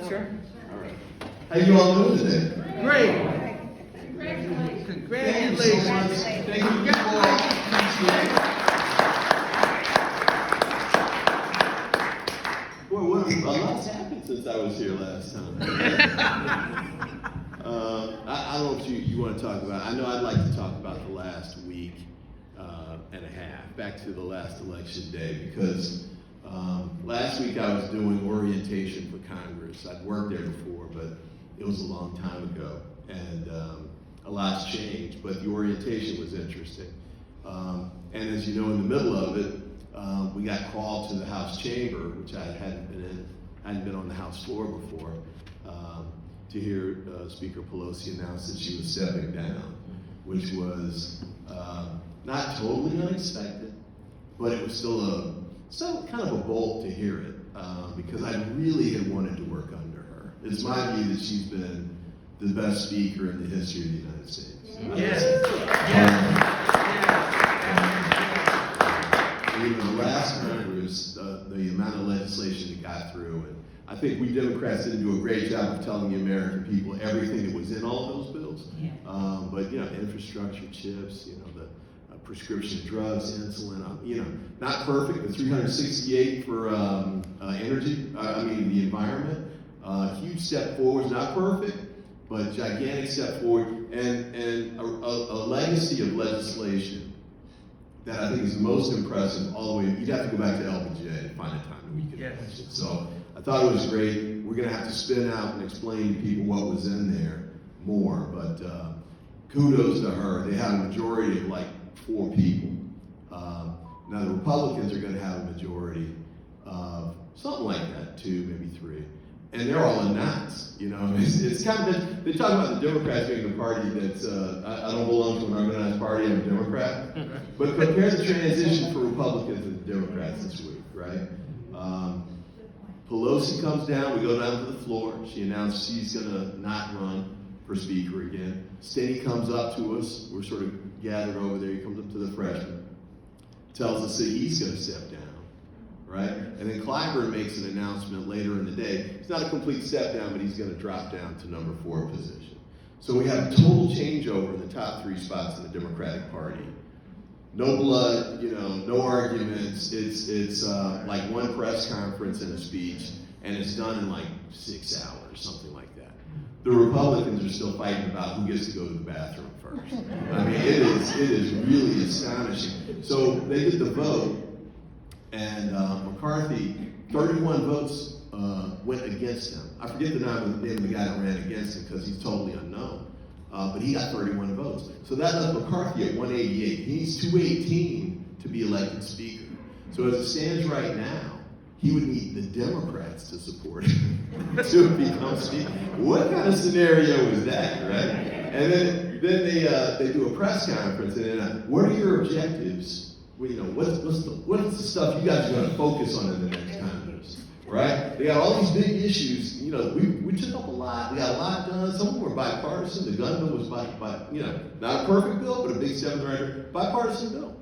Sure. All right. How you all doing today? Great. Congratulations. Thank you all. Boy, what a lot's happened since I was here last time. I don't know if you want to talk about. I know I'd like to talk about the last week and a half, back to the last election day, because last week I was doing orientation for Congress. I'd worked there before, but it was a long time ago, and a lot's changed, but the orientation was interesting. And as you know, in the middle of it, we got called to the House chamber, which I hadn't been in. I hadn't been on the House floor before, to hear Speaker Pelosi announce that she was stepping down, which was not totally unexpected, but it was still kind of a bolt to hear it, because I really had wanted to work under her. It's my view that she's been the best speaker in the history of the United States. Yes. Even the last Congress, the amount of legislation that got through, and I think we Democrats didn't do a great job of telling the American people everything that was in all of those bills. But infrastructure, chips, the prescription drugs, insulin, not perfect, but 368 for energy, the environment. Huge step forward, not perfect, but gigantic step forward, and a legacy of legislation that I think is most impressive all the way. You'd have to go back to LBJ to find a time that we could finish it. So I thought it was great. We're going to have to spin out and explain to people what was in there more, but kudos to her. They had a majority of like 4 people. Now the Republicans are going to have a majority of something like that, 2, maybe 3. And they're all in knots, It's kind of, they talk about the Democrats being the party that's, I don't belong to an organized party, I'm a Democrat. But compare the transition for Republicans and Democrats this week, right? Pelosi comes down, we go down to the floor. She announced she's gonna not run for speaker again. Steny comes up to us, we're sort of gathered over there, he comes up to the freshman, tells us that he's gonna step down. Right? And then Clyburn makes an announcement later in the day. It's not a complete step down, but he's going to drop down to number 4 position. So we have a total changeover in the top 3 spots in the Democratic Party. No blood, no arguments. It's like one press conference and a speech, and it's done in like 6 hours, something like that. The Republicans are still fighting about who gets to go to the bathroom first. It is really astonishing. So they did the vote. And McCarthy, 31 votes went against him. I forget the name of the guy that ran against him because he's totally unknown. But he got 31 votes. So that left McCarthy at 188. He needs 218 to be elected speaker. So as it stands right now, he would need the Democrats to support him to become speaker. What kind of scenario is that, right? And then they do a press conference, and then, what are your objectives? What's the stuff you guys are going to focus on in the next Congress, right? They got all these big issues. We took up a lot. We got a lot done. Some of them were bipartisan. The gun bill was not a perfect bill, but a big 7th-ranger bipartisan bill.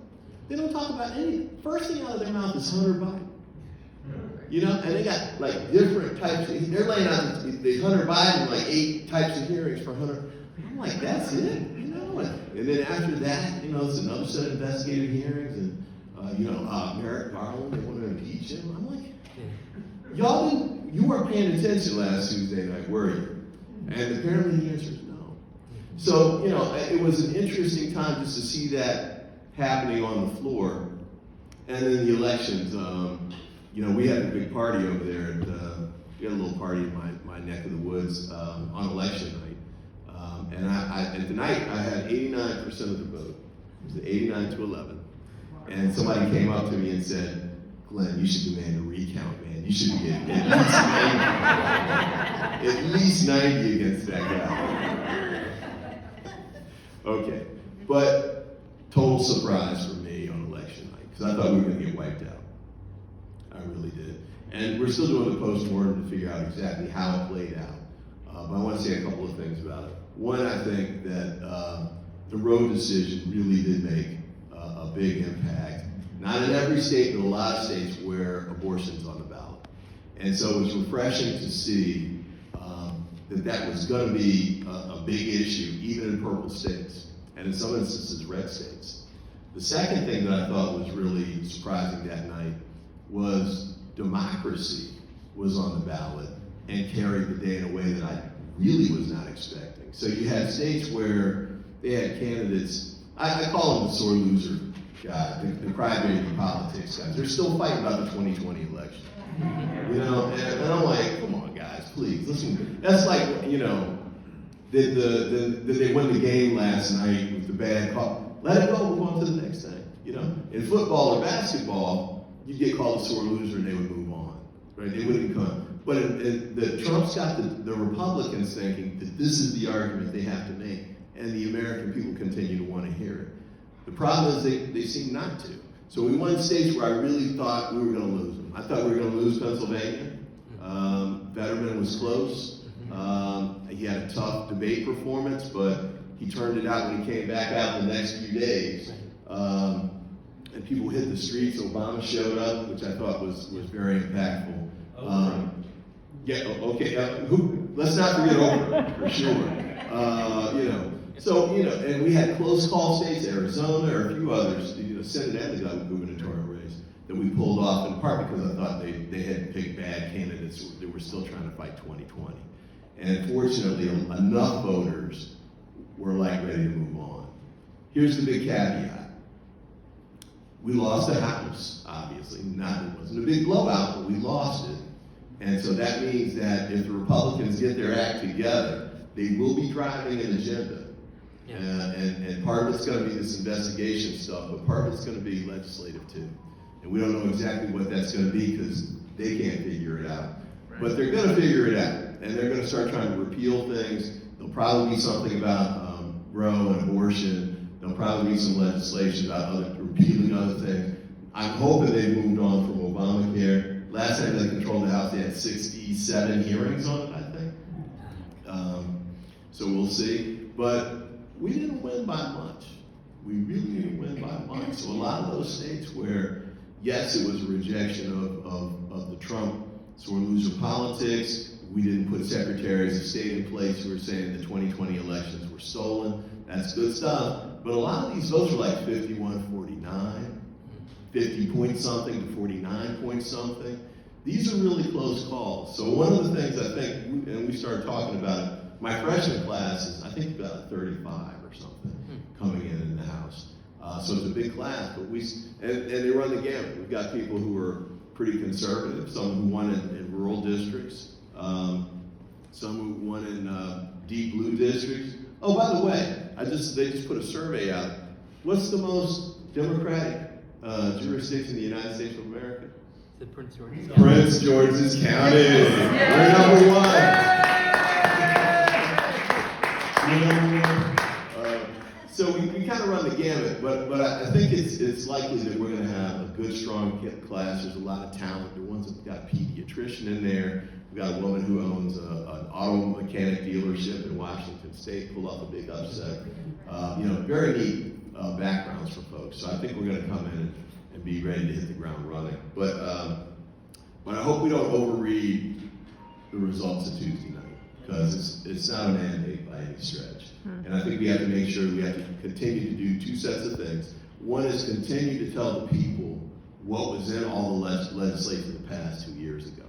They don't talk about anything. First thing out of their mouth is Hunter Biden. And they got like different types. They're laying out the Hunter Biden, like 8 types of hearings for Hunter. I'm like, that's it. And then after that, it's another set of investigative hearings, and Merrick Garland, they want to impeach him. I'm like, you weren't paying attention last Tuesday night, were you? And apparently the answer is no. So, it was an interesting time just to see that happening on the floor. And then the elections, we had a big party over there, and we had a little party in my neck of the woods on election night. And tonight I had 89% of the vote. It was 89 to 11. And somebody came up to me and said, Glenn, you should demand a recount, man. You should be getting at least 90 against that guy. Okay. But total surprise for me on election night, because I thought we were going to get wiped out. I really did. And we're still doing the post-mortem to figure out exactly how it played out. But I want to say a couple of things about it. One, I think that the Roe decision really did make a big impact. Not in every state, but a lot of states where abortion's on the ballot. And so it was refreshing to see that was going to be a big issue, even in purple states, and in some instances, red states. The second thing that I thought was really surprising that night was democracy was on the ballot and carried the day in a way that I really was not expecting. So you had states where they had candidates, I call them the sore loser guy, the crybaby politics guys. They're still fighting about the 2020 election. You know, and I'm like, come on guys, please, listen. That's like, you know, did they win the game last night with the bad call? Let it go, move on to the next thing. You know, in football or basketball, you'd get called a sore loser and they would move on, right? They wouldn't come. But Trump's got the Republicans thinking that this is the argument they have to make, and the American people continue to want to hear it. The problem is they seem not to. So we won states where I really thought we were going to lose them. I thought we were going to lose Pennsylvania. Fetterman was close. He had a tough debate performance, but he turned it out when he came back out the next few days. And people hit the streets. Obama showed up, which I thought was very impactful. Let's not forget Oprah, for sure. You know, so, you know, and we had close call states, Arizona, or a few others, you know, Senate and the gubernatorial race, that we pulled off, in part because I thought they had picked bad candidates that were still trying to fight 2020. And fortunately, enough voters were like ready to move on. Here's the big caveat. We lost the House, obviously. It wasn't a big blowout, but we lost it. And so that means that if the Republicans get their act together, they will be driving an agenda. Yeah. And part of it's going to be this investigation stuff, but part of it's going to be legislative too. And we don't know exactly what that's going to be because they can't figure it out. Right. But they're going to figure it out. And they're going to start trying to repeal things. There'll probably be something about Roe and abortion. There'll probably be some legislation about repealing other things. I'm hoping they've moved on from Obamacare. Last time they controlled the House, they had 67 hearings on it, I think. So we'll see. But we didn't win by much. We really didn't win by much. So a lot of those states where, yes, it was a rejection of the Trump sore loser politics. We didn't put secretaries of state in place who were saying the 2020 elections were stolen. That's good stuff. But a lot of these votes were like 51-49, 50 point something to 49 point something. These are really close calls. So one of the things I think, and we started talking about it, my freshman class is, I think, about 35 or something coming in the House. So it's a big class, but and they run the gamut. We've got people who are pretty conservative, some who won in rural districts, some who won in deep blue districts. Oh, by the way, they just put a survey out. What's the most Democratic jurisdiction in the United States of America? The Prince George's County. Prince George's County. We're number one. So we kind of run the gamut, but I think it's likely that we're going to have a good, strong class. There's a lot of talent. The ones that got a pediatrician in there. We've got a woman who owns an auto mechanic dealership in Washington State, pulled off a big upset. Very neat backgrounds for folks. So I think we're going to come in and be ready to hit the ground running. But I hope we don't overread the results of Tuesday night, because it's not a mandate by any stretch. And I think we have to make sure we have to continue to do two sets of things. One is continue to tell the people what was in all the legislation the past 2 years ago.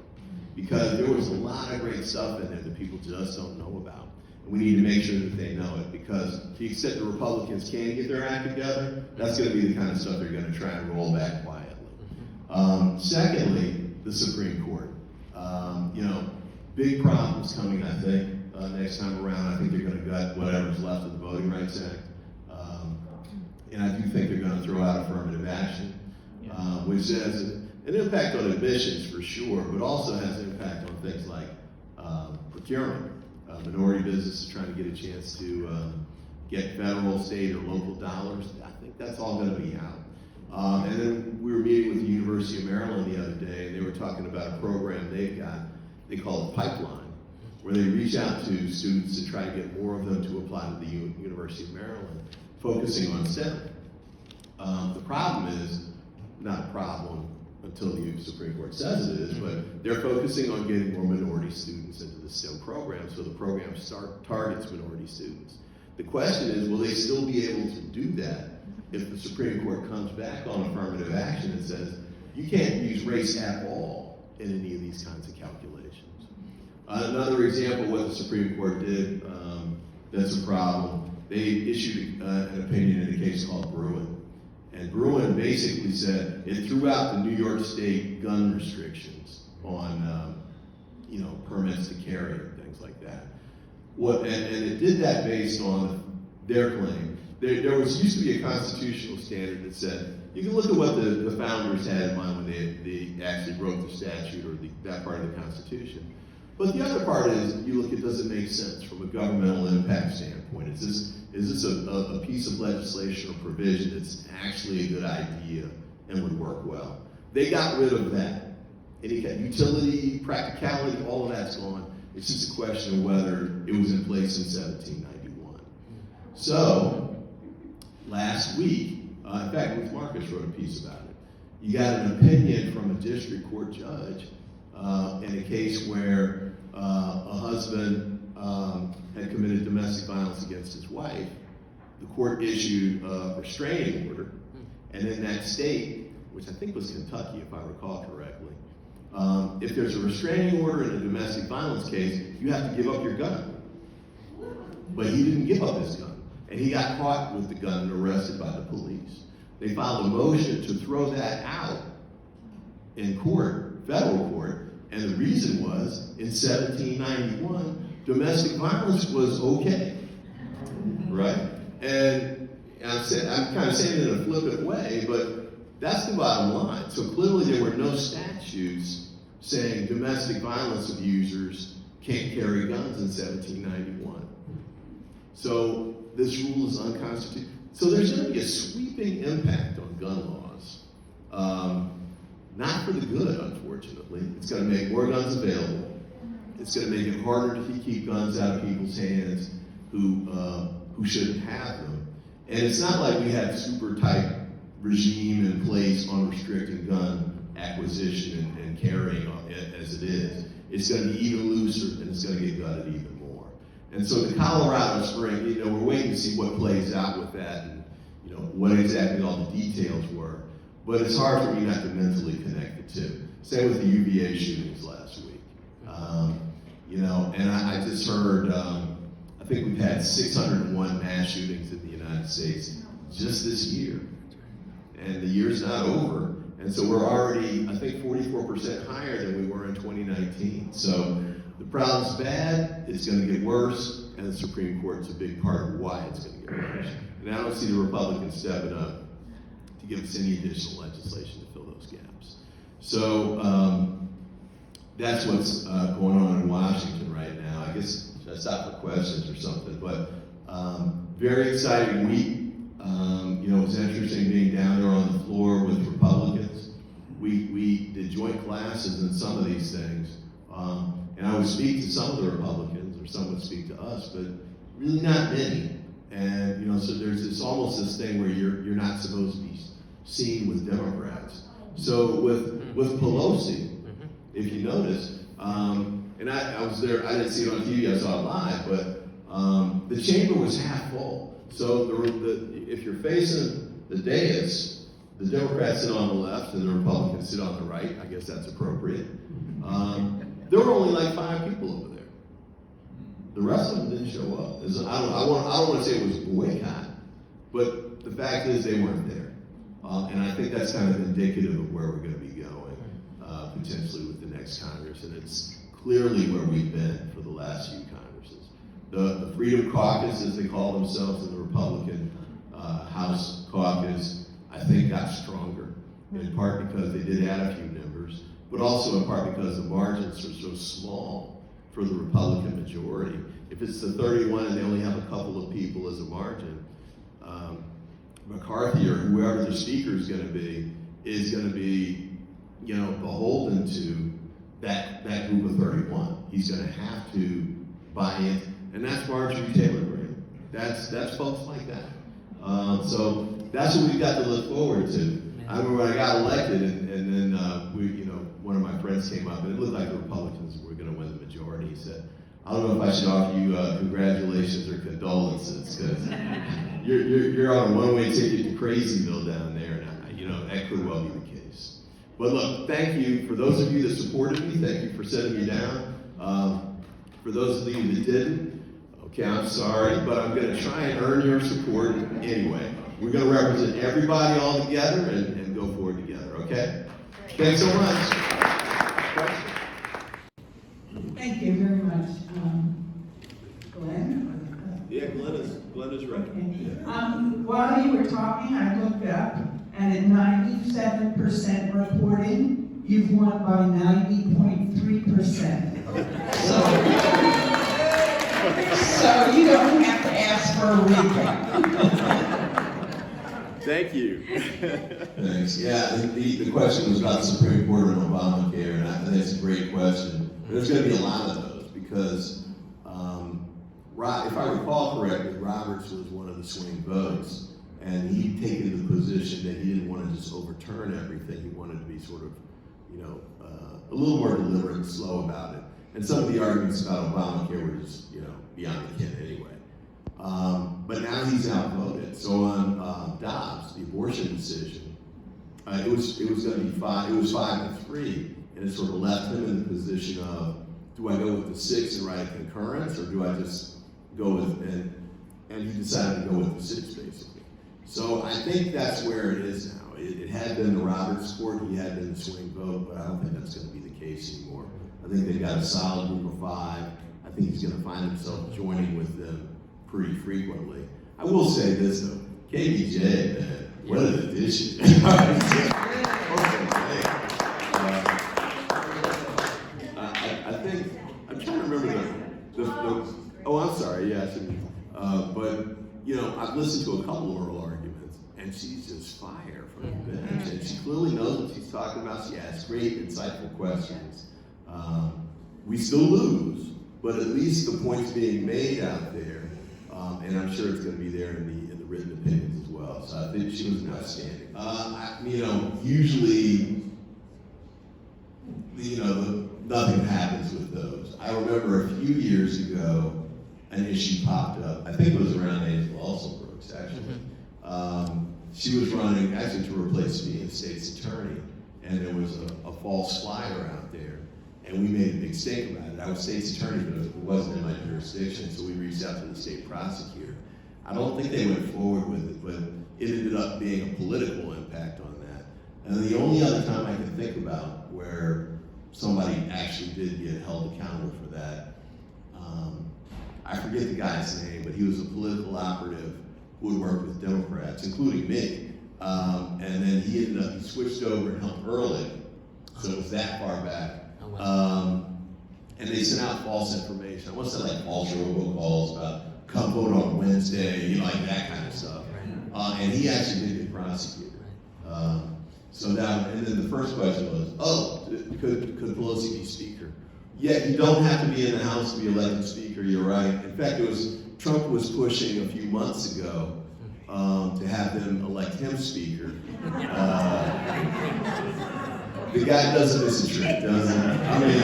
Because there was a lot of great stuff in there that people just don't know about. And we need to make sure that they know it, because to the extent the Republicans can get their act together, that's going to be the kind of stuff they're going to try and roll back quietly. Secondly, the Supreme Court. Big problems coming, I think, next time around. I think they're going to gut whatever's left of the Voting Rights Act. And I do think they're going to throw out affirmative action, which has an impact on admissions for sure, but also has an impact on things like procurement. Minority businesses trying to get a chance to get federal, state, or local dollars. I think that's all going to be out. And then we were meeting with the University of Maryland the other day, and they were talking about a program they've got. They call it Pipeline, where they reach out to students to try to get more of them to apply to the University of Maryland, focusing on STEM. The problem is, not a problem, until the Supreme Court says it is, but they're focusing on getting more minority students into the STEM program, so the program targets minority students. The question is, will they still be able to do that if the Supreme Court comes back on affirmative action and says, you can't use race at all in any of these kinds of calculations? Another example of what the Supreme Court did that's a problem, they issued an opinion in a case called Bruin. And Bruin basically said it threw out the New York State gun restrictions on permits to carry and things like that. And it did that based on their claim. There used to be a constitutional standard that said, you can look at what the founders had in mind when they actually wrote the statute or that part of the Constitution. But the other part is, you look at, does it make sense from a governmental impact standpoint? Is this a piece of legislation or provision that's actually a good idea and would work well? They got rid of that. Any utility, practicality, all of that's gone. It's just a question of whether it was in place in 1791. So, last week, in fact, Ruth Marcus wrote a piece about it. You got an opinion from a district court judge in a case where a husband had committed domestic violence against his wife. The court issued a restraining order, and in that state, which I think was Kentucky, if I recall correctly, if there's a restraining order in a domestic violence case, you have to give up your gun. But he didn't give up his gun, and he got caught with the gun and arrested by the police. They filed a motion to throw that out in court, federal court, and the reason was, in 1791, domestic violence was okay, right? And I'm kind of saying it in a flippant way, but that's the bottom line. So clearly there were no statutes saying domestic violence abusers can't carry guns in 1791. So this rule is unconstitutional. So there's going to be a sweeping impact on gun laws. Not for the good, unfortunately. It's going to make more guns available. It's going to make it harder to keep guns out of people's hands who shouldn't have them. And it's not like we have super tight regime in place on restricting gun acquisition and carrying as it is. It's going to be even looser, and it's going to get gutted even more. And so the Colorado Spring, we're waiting to see what plays out with that and what exactly all the details were. But it's hard for me not to mentally connect the two. Same with the UVA shootings last week. And I just heard, I think we've had 601 mass shootings in the United States just this year. And the year's not over. And so we're already, I think, 44% higher than we were in 2019. So the problem's bad, it's going to get worse, and the Supreme Court's a big part of why it's going to get worse. And I don't see the Republicans stepping up to give us any additional legislation to fill those gaps. So that's what's going on in Washington right now. I guess I stop for questions or something, but very exciting week. It was interesting being down there on the floor with Republicans. We did joint classes in some of these things, and I would speak to some of the Republicans, or some would speak to us, but really not many. And so there's almost this thing where you're not supposed to be seen with Democrats. So with Pelosi, if you notice, and I was there, I didn't see it on TV, I saw it live, but the chamber was half full. So if you're facing the dais, the Democrats sit on the left and the Republicans sit on the right. I guess that's appropriate. There were only like 5 people over there. The rest of them didn't show up. I don't want to say it was a boycott, but the fact is they weren't there. And I think that's kind of indicative of where we're going to be going, potentially with the next Congress. And it's clearly where we've been for the last few Congresses. The Freedom Caucus, as they call themselves in the Republican House caucus, I think got stronger, in part because they did add a few members, but also in part because the margins are so small for the Republican majority. If it's the 31 and they only have a couple of people as a margin, McCarthy or whoever the speaker is going to be beholden to that group of 31. He's going to have to buy it, and that's Marjorie Taylor Greene. That's folks like that. So that's what we've got to look forward to. I remember when I got elected, and then one of my friends came up, and it looked like the Republicans were going to win the majority. He said, "I don't know if I should offer you congratulations or condolences, because you're on a one-way ticket to Crazyville down there, and that could well be the case." But look, thank you for those of you that supported me. Thank you for setting me down. For those of you that didn't, okay, I'm sorry, but I'm going to try and earn your support anyway. We're going to represent everybody all together and go forward together, okay? Thanks so much. Thank you very much. Glenn? Yeah, Glenn is right. Okay. Yeah. While you were talking, I looked up, and at 97% reporting, you've won by 90.3%. So you don't have to ask for a recount. Thank you. Thanks. Yeah, the question was about the Supreme Court and Obamacare, and I think it's a great question. There's going to be a lot of those because, if I recall correctly, Roberts was one of the swing votes, and he'd taken the position that he didn't want to just overturn everything. He wanted to be sort of, a little more deliberate and slow about it. And some of the arguments about Obamacare were just, beyond the ken anyway. But now he's outvoted. So on Dobbs, the abortion decision, it was going to be 5-3, and it sort of left him in the position of, do I go with the 6 and write a concurrence, or do I just go with, and he decided to go with the 6, basically. So I think that's where it is now. It had been the Roberts court, he had been the swing vote, but I don't think that's going to be the case anymore. I think they've got a solid group of 5. I think he's going to find himself joining with them pretty frequently. I will say this though, KBJ, man, what an addition. I think, I'm trying to remember I'm sorry, yeah, but, I've listened to a couple oral arguments, and she's just fire from the bench, and she clearly knows what she's talking about. She asks great, insightful questions. We still lose, but at least the point's being made out there, and I'm sure it's going to be there in the written opinions as well. So I think she was outstanding. Usually, nothing happens with those. I remember a few years ago, an issue popped up. I think it was around Angela Alson-Brooks, actually. She was running, actually, to replace me as state's attorney, and there was a false flyer out there, and we made a big stink about it. I was state's attorney, but it wasn't in my jurisdiction, so we reached out to the state prosecutor. I don't think they went forward with it, but it ended up being a political impact on that. And the only other time I can think about where somebody actually did get held accountable for that, I forget the guy's name, but he was a political operative who would work with Democrats, including me. And then he switched over and helped Ehrlich, so it was that far back. And they sent out false information. I want to say like false robocalls about come vote on Wednesday, like that kind of stuff. And he actually did get prosecuted. And then the first question was, could Pelosi be speaker? Yeah, you don't have to be in the House to be elected speaker, you're right. In fact, Trump was pushing a few months ago to have them elect him speaker. The guy doesn't miss a trick, does he? I mean,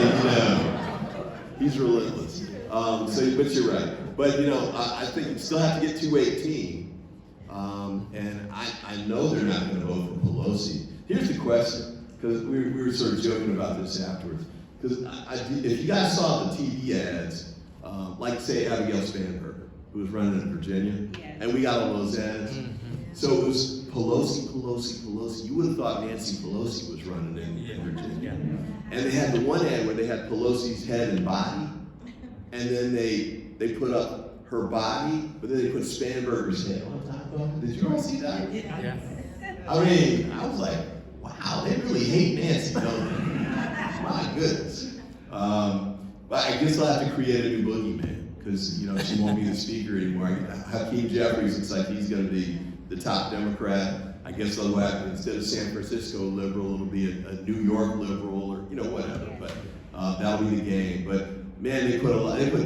he's relentless. But you're right. But, I think you still have to get 218. And I know they're not going to vote for Pelosi. Here's the question, because we were sort of joking about this afterwards. Because if you guys saw the TV ads, like say Abigail Spanberger, who was running in Virginia, and we got all those ads. So it was Pelosi. You would have thought Nancy Pelosi was running in Virginia. And they had the one ad where they had Pelosi's head and body, and then they put up her body, but then they put Spanberger's head on top of it. Did you all see that? Yeah. I mean, I was like, wow, they really hate Nancy, don't they? My goodness. But I guess I'll have to create a new boogeyman, because she won't be the speaker anymore. Hakeem Jeffries looks like he's going to be the top Democrat. I guess they'll go after, instead of San Francisco liberal, it'll be a New York liberal, or whatever. But that'll be the game. But man, they put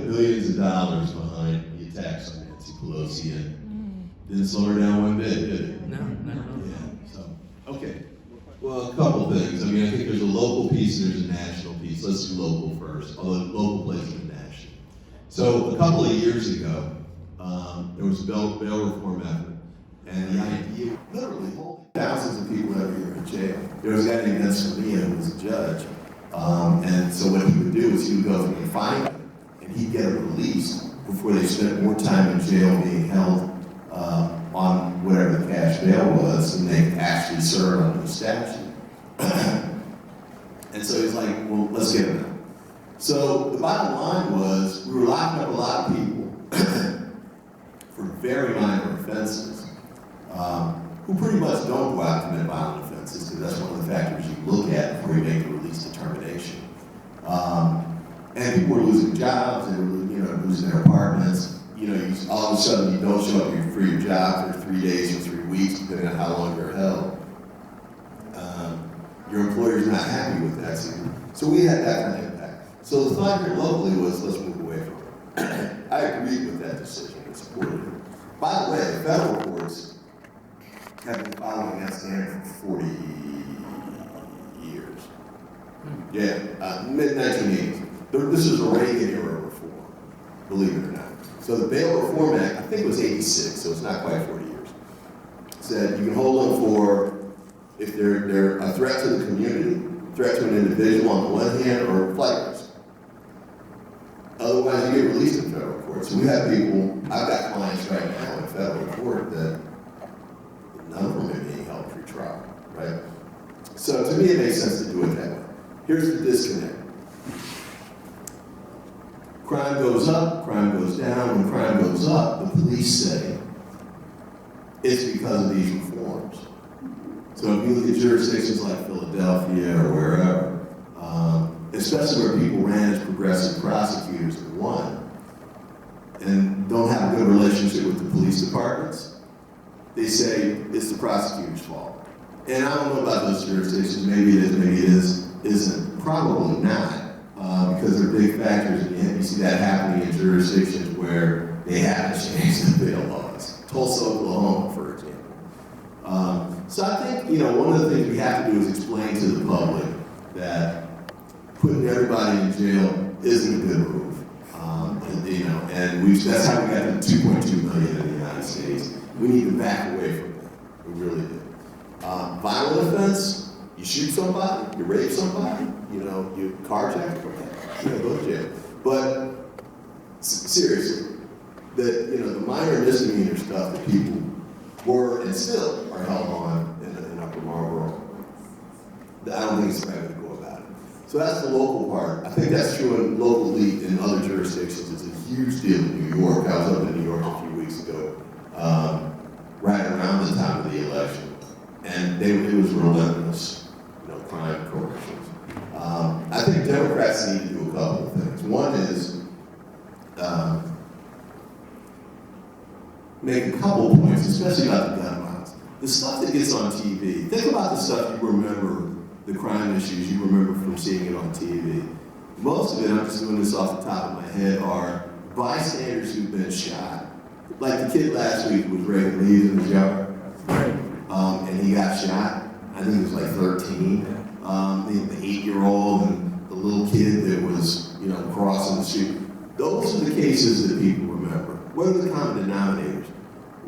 billions of dollars behind the attacks on Nancy Pelosi, and didn't slow her down one bit, did it? No. Yeah. So okay. Well, a couple things. I mean, I think there's a local piece and there's a national piece. Let's do local first, although local plays into national. So a couple of years ago, there was a bail reform effort, and the idea, literally, thousands of people every year in jail. There was a guy named Eleanor who was a judge, and so what he would do is he would go through and find them, and he'd get them released before they spent more time in jail being held on whatever the cash bail was, and they actually serve under the statute. And so he's like, well, let's get them out. So the bottom line was, we were locking up a lot of people for very minor offenses, who pretty much don't go out and commit violent offenses, because that's one of the factors you look at before you make the release determination. And people were losing jobs, they were losing their apartments. All of a sudden you don't show up for your job for 3 days or 3 weeks, depending on how long you're held. Your employer's not happy with that, so we had that kind of impact. So the thought here locally was, let's move away from it. I agreed with that decision and supported it. By the way, the federal courts have been following that standard for 40 years. Yeah, mid-1980s. This is a Reagan-era reform, believe it or not. So the Bail Reform Act, I think it was 86, so it's not quite 40 years, said you can hold them for, if they're a threat to the community, threat to an individual on the one hand, or flight risk. Otherwise, you get released in federal court. So we have people, I've got clients right now in federal court that none of them are being held pre-trial, right? So to me, it makes sense to do it that way. Here's the disconnect. Crime goes up, crime goes down. When crime goes up, the police say it's because of these reforms. So if you look at jurisdictions like Philadelphia or wherever, especially where people ran as progressive prosecutors and won, and don't have a good relationship with the police departments, they say it's the prosecutor's fault. And I don't know about those jurisdictions, maybe it is, maybe it isn't, probably not, because they're big factors, and you see that happening in jurisdictions where they haven't changed the bail laws. Tulsa, Oklahoma, for example. So I think, one of the things we have to do is explain to the public that putting everybody in jail isn't a good move. And that's how we got to 2.2 million in the United States. We need to back away from that. We really do. Violent offense, you shoot somebody, you rape somebody, you carjack, go to jail. But seriously, the minor misdemeanor stuff that people were and still are held on in Upper Marlboro, I don't think it's the right way to go about it. So that's the local part. I think that's true locally in other jurisdictions. It's a huge deal in New York. I was up in New York a few weeks ago, right around the time of the election, and it was relentless, crime corrections. I think Democrats need to do a couple of things. One is make a couple of points, especially about the gun violence. The stuff that gets on TV, think about the stuff you remember, the crime issues you remember from seeing it on TV. Most of it, I'm just doing this off the top of my head, are bystanders who've been shot. Like the kid last week was breaking leaves in his yard, and he got shot. I think he was like 13. The 8-year-old and the little kid that was, crossing the street. Those are the cases that people remember. What are the common denominators?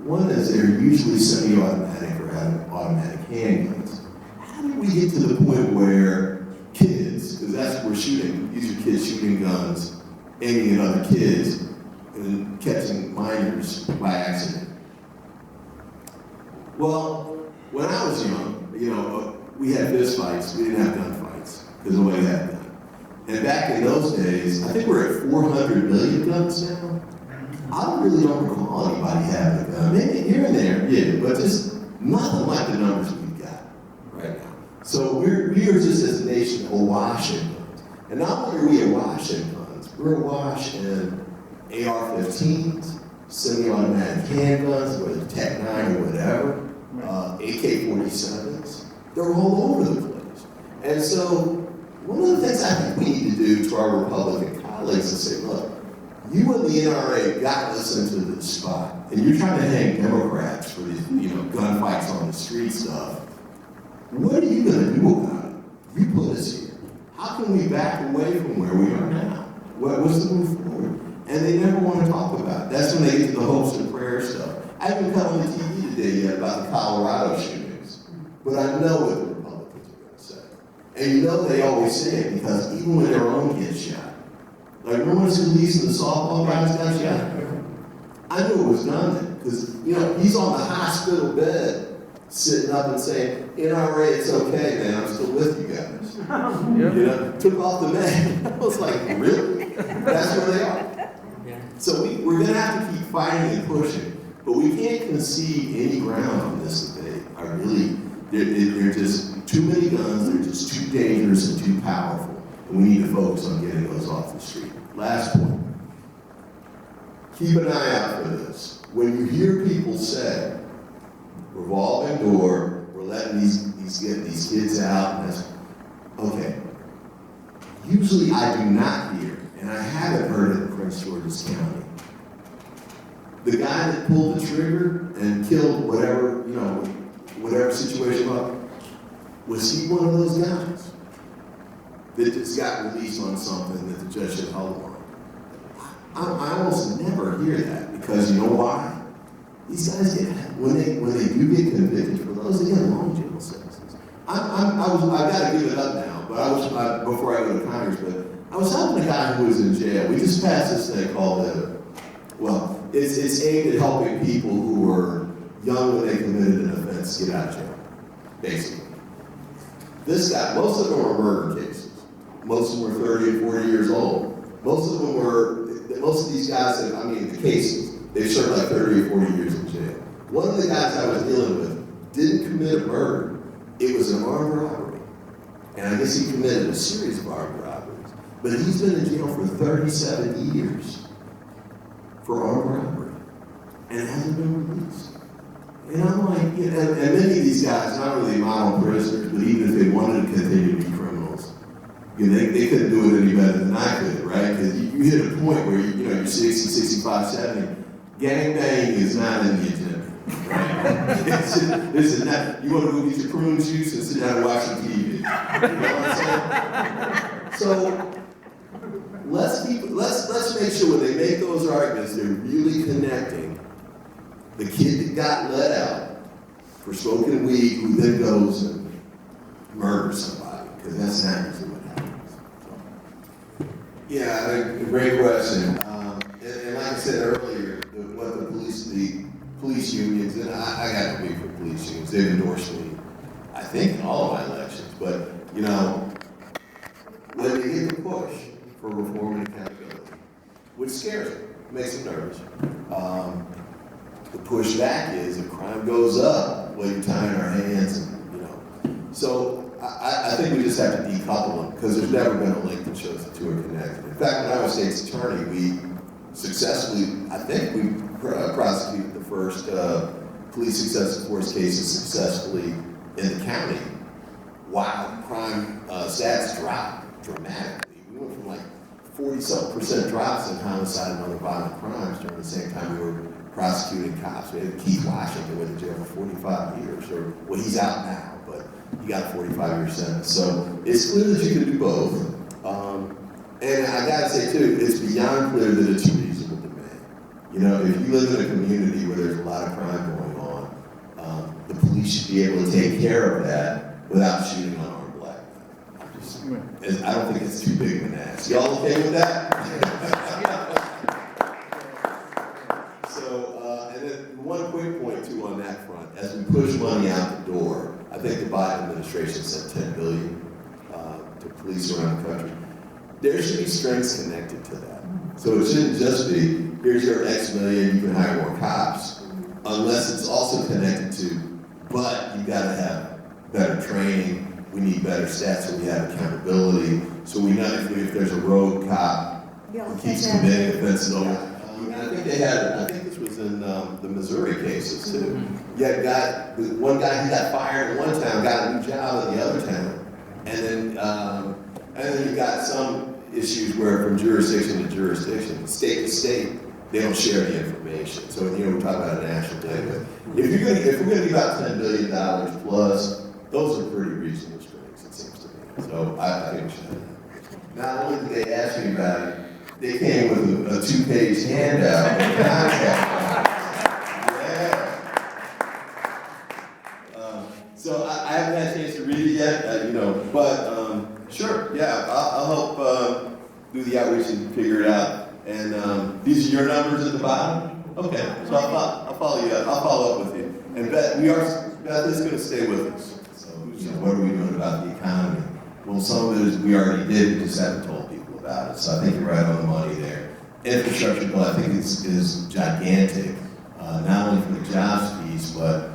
One is they're usually semi-automatic or automatic handguns. How did we get to the point where kids, because that's what we're shooting, these are kids shooting guns, aiming at other kids, and catching minors by accident? Well, when I was young, we had fist fights, we didn't have gun fights, because nobody had a gun. And back in those days, I think we're at 400 million guns now. I really don't recall anybody having a gun. Maybe here and there, yeah, but just nothing like the numbers we've got right now. So we are just as a nation awash in guns. And not only are we awash in guns, we're awash in AR-15s, semi-automatic handguns, whether it's Tech 9 or whatever, AK-47s. They're all over the place. And so one of the things I think we need to do to our Republican colleagues is say, look, you and the NRA got us into this spot, and you're trying to hang Democrats for these, gunfights on the street stuff. What are you going to do about it? You put us here. How can we back away from where we are now? What's the move forward? And they never want to talk about it. That's when they get to the hopes and prayer stuff. I haven't come on the TV today yet about the Colorado shootings, but I know what the Republicans are going to say. And you know they always say it because even when their own kids shot, like remember when Scalise and the softball guys got shot? I knew it was done because, you know, he's on the hospital bed sitting up and saying, NRA, it's okay, man, I'm still with you guys. You know, took off the man. I was like, really? That's where they are. So we're going to have to keep fighting and pushing, but we can't concede any ground on this debate. They're just too many guns, they're just too dangerous and too powerful, and we need to focus on getting those off the street. Last point. Keep an eye out for this. When you hear people say, revolving door, we're letting these kids out, and that's, okay. Usually I do not hear, and I haven't heard it in Prince George's County, the guy that pulled the trigger and killed whatever situation was, he one of those guys that just got released on something that the judge should hold on? I almost never hear that because you know why? These guys get, when they do get convicted for those, they get long jail sentences. I got to give it up now, but before I go to Congress, but I was helping a guy who was in jail. We just passed this thing called it's aimed at helping people who were young when they committed an offense get out of jail, basically. This guy, most of them were murder cases. Most of them were 30 and 40 years old. Most of these guys, the cases, they served like 30 or 40 years in jail. One of the guys I was dealing with didn't commit a murder. It was an armed robbery. And I guess he committed a series of armed robberies. But he's been in jail for 37 years for armed robbery. And hasn't been released. And I'm like, and many of these guys, not really model prisoners, but even if they wanted to continue to be criminals, they couldn't do it any better than I could, right? Because you hit a point where you're 60, 65, 70. Gangbang is not in the agenda, right? It's not, you want to go get your prune juice and sit down and watch some TV. You know what I'm saying? So let's make sure when they make those arguments, they're really connecting the kid that got let out for smoking weed who then goes and murders somebody, because that's not usually what happens. Yeah, a great question. And like I said earlier, what the police unions, and I got to be for police unions, they've endorsed me, I think, in all of my elections, but, when they get the push for reform and accountability, which scares them, makes them nervous. The pushback is if crime goes up, well, you're tying our hands, and, So I think we just have to decouple them because there's never been a link that shows the two are connected. In fact, when I was state's attorney, we successfully, I think we prosecuted the first police excessive force cases successfully in the county. Wow, crime stats dropped dramatically. We went from like 40-something% drops in homicide and other violent crimes during the same time we were prosecuting cops. We had Keith Washington went to jail for 45 years, well, he's out now, but he got a 45-year sentence. So it's clear that you can do both. And I gotta say too, it's beyond clear that it's a reasonable demand. If you live in a community where there's a lot of crime going on, the police should be able to take care of that without shooting unarmed black men. I don't think it's too big of an ask. Y'all okay with that? And then one quick point too on that front, as we push money out the door, I think the Biden administration sent $10 billion to police around the country. There should be strengths connected to that. So it shouldn't just be, here's your X million, you can hire more cops, unless it's also connected to, but you gotta have better training, we need better stats so we have accountability, so we know if there's a rogue cop who keeps committing offenses over. And I think this was in the Missouri cases too. You had one guy, he got fired in one town, got a new job in the other town, and then you got some issues where from jurisdiction to jurisdiction, state to state, they don't share the information. So we're talking about a national data. If we're going to give out $10 billion plus, those are pretty reasonable strings, it seems to me. So I think we should have that. Not only did they ask me about it, they came with a 2-page handout with contact. So I haven't had a chance to read it yet, but sure, yeah, I'll help do the outreach and figure it out. And these are your numbers at the bottom? Okay, so I'll follow you up. I'll follow up with you. And Beth is going to stay with us. So, what are we doing about the economy? Well, some of it is we already did, we just haven't told people about it. So I think you're right on the money there. Infrastructure bill, I think is gigantic, not only for the jobs piece, but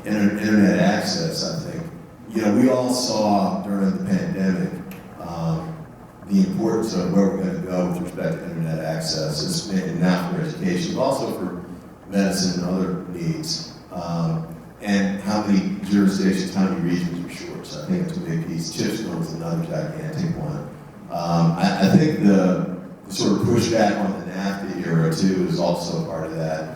internet access, I think. We all saw during the pandemic the importance of where we're going to go with respect to internet access. It's not for education, but also for medicine and other needs. And how many jurisdictions, how many regions are short. So I think it's a big piece. CHIPS bill is another gigantic one. I think the sort of pushback on the NAFTA era too is also part of that.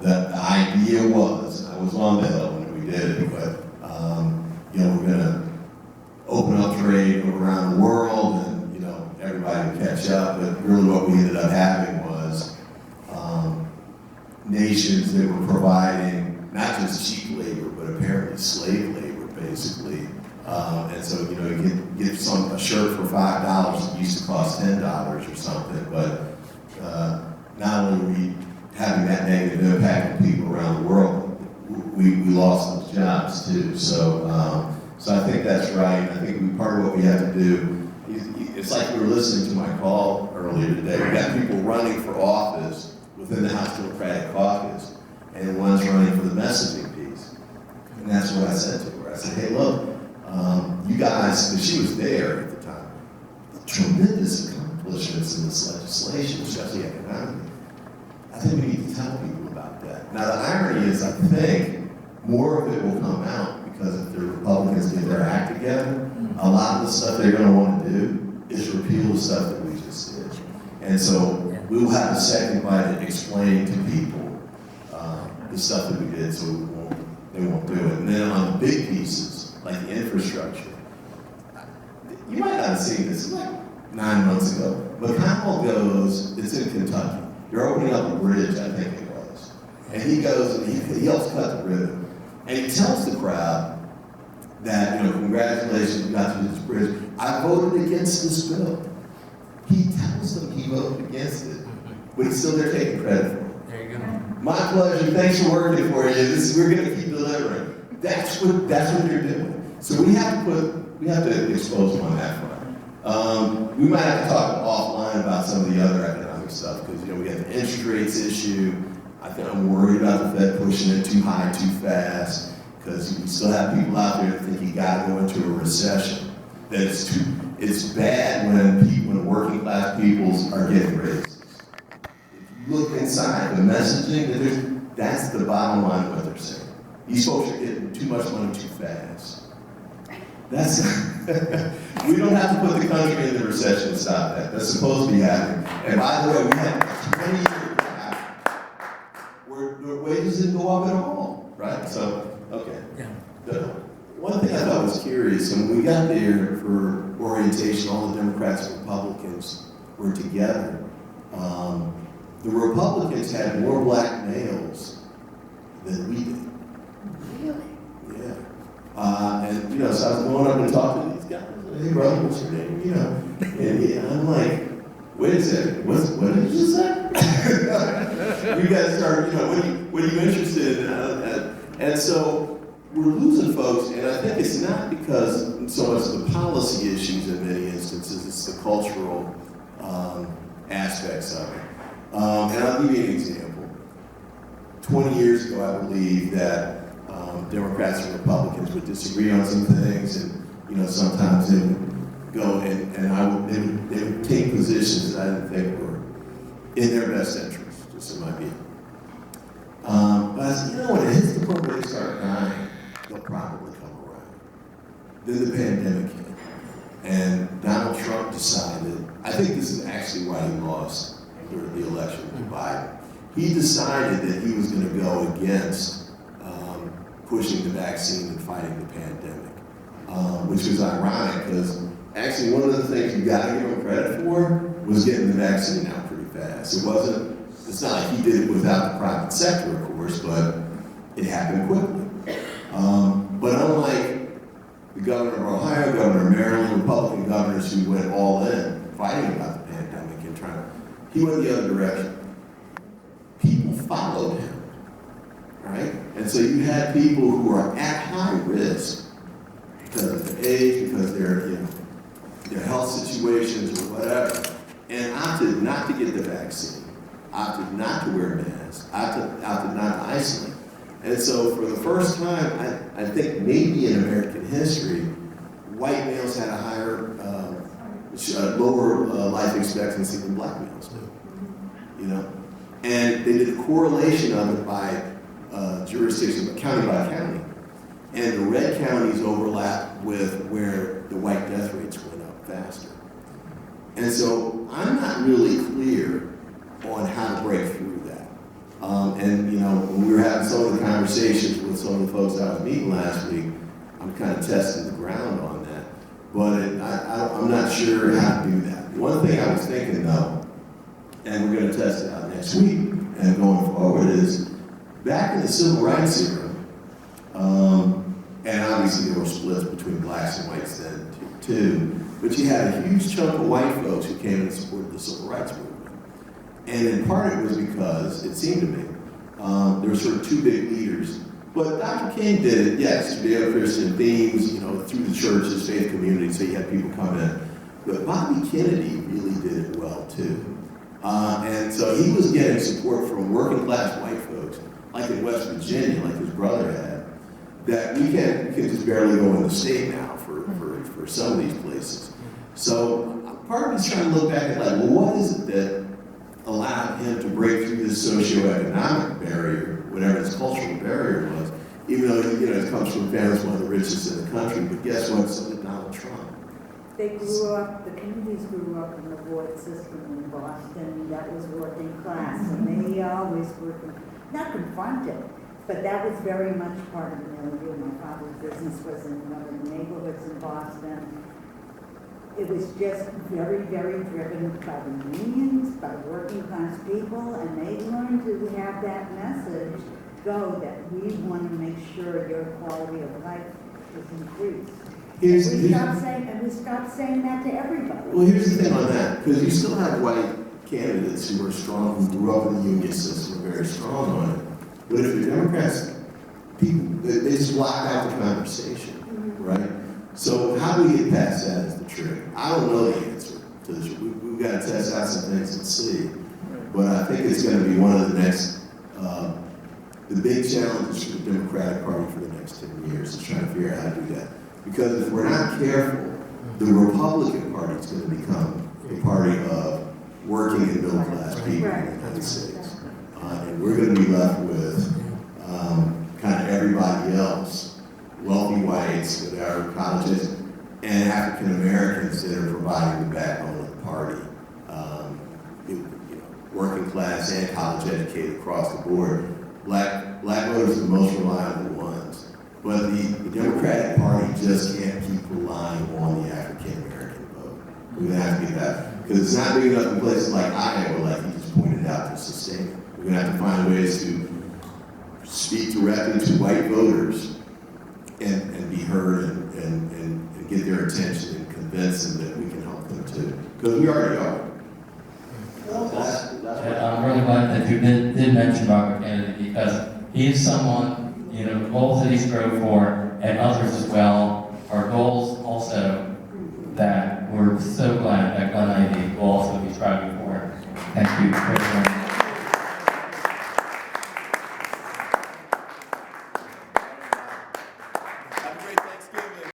The idea was, I was on the Hill when we did it, but we're going to open up trade around the world and everybody would catch up. But really what we ended up having was nations that were providing not just cheap labor, but apparently slave labor, basically. And so, you can get a shirt for $5 that used to cost $10 or something, but not only were we having that negative impact on people around the world, we lost those jobs too. So I think that's right. I think part of what we have to do, it's like we were listening to my call earlier today. We got people running for office within the House Democratic Caucus, and one's running for the messaging piece. And that's what I said to her. I said, hey, look, you guys, because she was there at the time, tremendous accomplishments in this legislation, especially economically. I think we need to tell people about that. Now, the irony is, I think more of it will come out because if the Republicans get their act together, a lot of the stuff they're going to want to do is repeal the stuff that we just did. And so we'll have a second bite at explaining to people the stuff that we did so they won't do it. And then on the big pieces, like the infrastructure, you might not have seen this, like 9 months ago. McConnell goes, it's in Kentucky. You're opening up a bridge, I think it was. And he goes and he helps cut the ribbon. And he tells the crowd that, congratulations, you got through this bridge. I voted against this bill. He tells them he voted against it, but he's still there taking credit for it. There you go. My pleasure. Thanks for working for you. We're going to keep delivering. That's what they're doing. So we have to expose them on that front. We might have to talk offline about some of the other economic stuff because we have the interest rates issue. I'm worried about the Fed pushing it too high, too fast, because you still have people out there that think you got to go into a recession. That it's bad when working class peoples are getting raises. If you look inside the messaging, that's the bottom line of what they're saying. These folks are getting too much money too fast. That's we don't have to put the country in the recession to stop that. That's supposed to be happening. And by the way, we had a 20-year gap where the wages didn't go up at all, right? So, okay. Yeah. One thing I thought was curious, when we got there for orientation, all the Democrats and Republicans were together. The Republicans had more black males than we did. Really? Yeah. And, so I was going up and talking to these guys. Hey, brother, what's your name? And I'm like, wait a second, what did you just say? You guys start, what are you interested in? And so we're losing folks, and I think it's not because so much of the policy issues in many instances, it's the cultural aspects of it. And I'll give you an example. 20 years ago, I believe that Democrats and Republicans would disagree on some things, and sometimes they would go and they would take positions that I didn't think were in their best interest, just in my view. But I said, when it hits the point where they start dying, they'll probably come around. Then the pandemic hit, and Donald Trump decided, I think this is actually why he lost during the election with Biden. He decided that he was going to go against pushing the vaccine and fighting the pandemic, which was ironic because actually one of the things you got to give him credit for was getting the vaccine out pretty fast. It's not like he did it without the private sector, of course, but it happened quickly. But unlike the governor of Ohio, governor of Maryland, Republican governors who went all in fighting about the pandemic and he went the other direction. People followed him, right? And so you had people who are at high risk because of their age, because of their health situations or whatever, and opted not to get the vaccine, opted not to wear masks, opted not to isolate. And so for the first time, I think maybe in American history, white males had a higher, lower life expectancy than black males do, you know? And they did a correlation of it by jurisdiction, county by county. And the red counties overlap with where the white death rates went up faster. And so I'm not really clear on how to break through that. And you know, when we were having some of the conversations with some of the folks I was meeting last week, I'm kind of testing the ground on that. But I'm not sure how to do that. One thing I was thinking though, and we're going to test it out next week and going forward, is back in the civil rights era, and obviously there were splits between blacks and whites then too, but you had a huge chunk of white folks who came and supported the civil rights movement. And in part it was because, it seemed to me, there were sort of two big leaders. But Dr. King did it, yes, Judeo-Christian themes, you know, through the churches, faith community, so you had people come in. But Bobby Kennedy really did it well too. And so he was getting support from working class white folks, like in West Virginia, like his brother had, that we can just barely go in the state now for some of these places. So part of me is trying to look back at like, well, what is it that allowed him to break through this socioeconomic barrier, whatever his cultural barrier was, even though it comes from families one of the richest in the country. But guess what? So did Donald Trump. They grew up, the Kennedys grew up in the ward system in Boston that was working class, and they always were not confronted, but that was very much part of the milieu. My father's business was in one of the neighborhoods in Boston. It was just very, very driven by the unions, by working class people, and they learned to have that message go that we want to make sure your quality of life is increased. We stopped saying that to everybody. Well, here's the thing on that, because you still have white candidates who are strong, who grew up in the union system, are very strong on it. But if you're Democrats, people, they just block out the conversation, right? So how do we get past that is the trick. I don't know the answer to this. We've got to test out some things and see. But I think it's going to be one of the next, the big challenges for the Democratic Party for the next 10 years is trying to figure out how to do that. Because if we're not careful, the Republican Party is going to become a party of working and middle class people in the United States. And we're going to be left with kind of everybody else, wealthy whites with our colleges, and African Americans that are providing the backbone of the party. Working class and college educated across the board. Black voters are the most reliable ones. But the Democratic Party just can't keep relying on the African American vote. We're going to have to get that. Because it's not big enough in places like Iowa, like you just pointed out, to sustain it. We're going to have to find ways to speak directly to white voters and be heard and get their attention and convince them that we can help them too. Because we already are. I'm really glad that you did mention Robert Kennedy, because he's someone, goals that he strove for, and others as well, are goals also that we're so glad that Glenn Ivey will also be striving for. Thank you very much.